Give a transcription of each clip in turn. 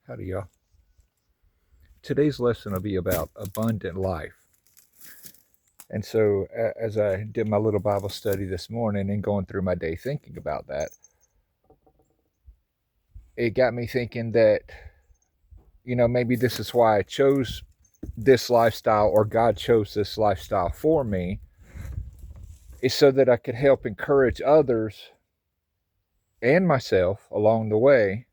Howdy, y'all. Today's lesson will be about abundant life. And so, as I did my little Bible study this morning and going through my day thinking about that, it got me thinking that, maybe this is why I chose this lifestyle, or God chose this lifestyle for me, is so that I could help encourage others and myself along the way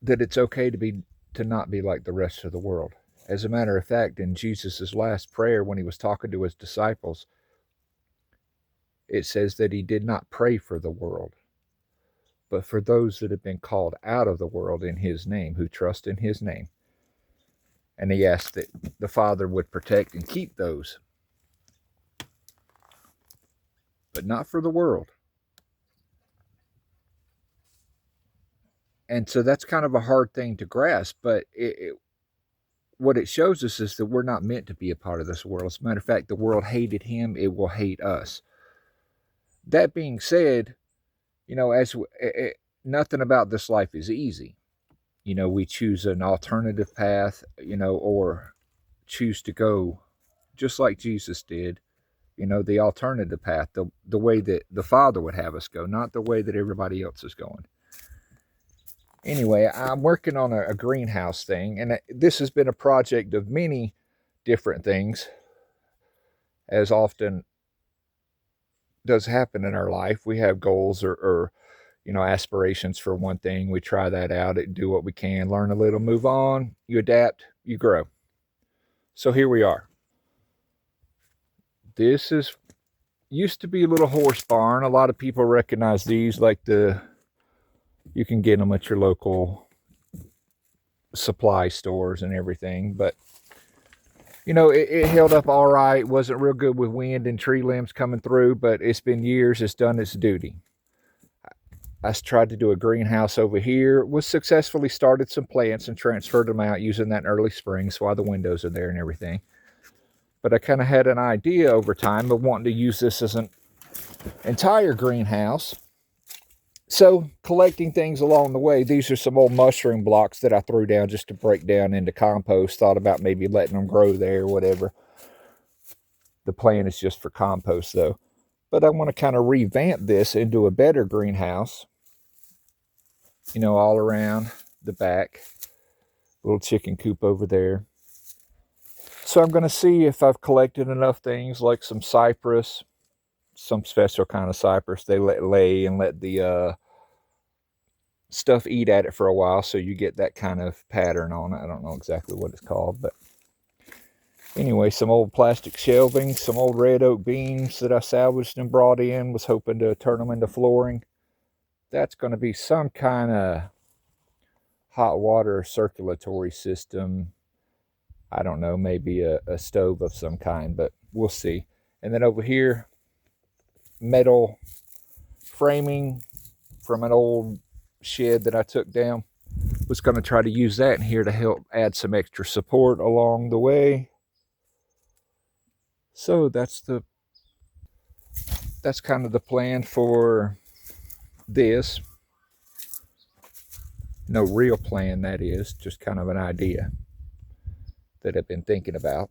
that it's okay to not be like the rest of the world. As a matter of fact, in Jesus' last prayer, when he was talking to his disciples, it says that he did not pray for the world, but for those that have been called out of the world in his name, who trust in his name. And he asked that the Father would protect and keep those, but not for the world. And so that's kind of a hard thing to grasp, but what it shows us is that we're not meant to be a part of this world. As a matter of fact, the world hated him, it will hate us. That being said, nothing about this life is easy. We choose an alternative path, or choose to go just like Jesus did, the alternative path, the way that the Father would have us go, not the way that everybody else is going. Anyway, I'm working on a greenhouse thing, and this has been a project of many different things, as often does happen in our life. We have goals or aspirations for one thing. We try that out, do what we can, learn a little, move on, you adapt, you grow. So here we are. This used to be a little horse barn. A lot of people recognize these, like you can get them at your local supply stores and everything, but it held up all right. It wasn't real good with wind and tree limbs coming through, but it's been years. It's done its duty. I tried to do a greenhouse over here, was successfully started some plants and transferred them out using that early spring, so all the windows are there and everything. But I kind of had an idea over time of wanting to use this as an entire greenhouse. So collecting things along the way. These are some old mushroom blocks that I threw down just to break down into compost. Thought about maybe letting them grow there or whatever. The plan is just for compost though. But I want to kind of revamp this into a better greenhouse. All around the back. Little chicken coop over there. So I'm going to see if I've collected enough things like some cypress, some special kind of cypress. They let lay and let the stuff eat at it for a while, so you get that kind of pattern on it. I don't know exactly what it's called, but anyway, some old plastic shelving, some old red oak beams that I salvaged and brought in, was hoping to turn them into flooring. That's going to be some kind of hot water circulatory system. I don't know, maybe a stove of some kind, but we'll see. And then over here, metal framing from an old shed that I took down. Was going to try to use that in here to help add some extra support along the way. So that's kind of the plan for this. No real plan, that is, just kind of an idea that I've been thinking about.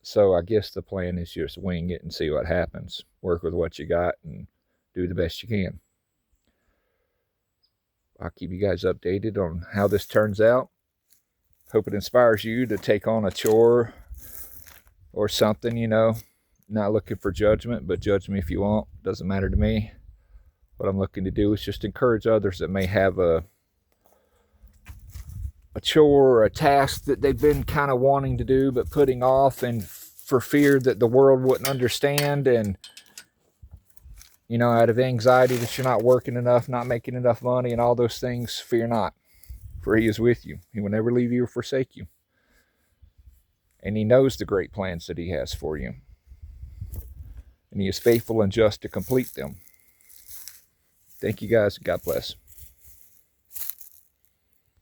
So I guess the plan is just wing it and see what happens. Work with what you got and do the best you can. I'll keep you guys updated on how this turns out. Hope it inspires you to take on a chore or something, Not looking for judgment, but judge me if you want. Doesn't matter to me. What I'm looking to do is just encourage others that may have a chore or a task that they've been kind of wanting to do but putting off, and for fear that the world wouldn't understand, and out of anxiety that you're not working enough, not making enough money, and all those things. Fear not, for he is with you. He will never leave you or forsake you, and he knows the great plans that he has for you, and he is faithful and just to complete them. Thank you guys. God bless.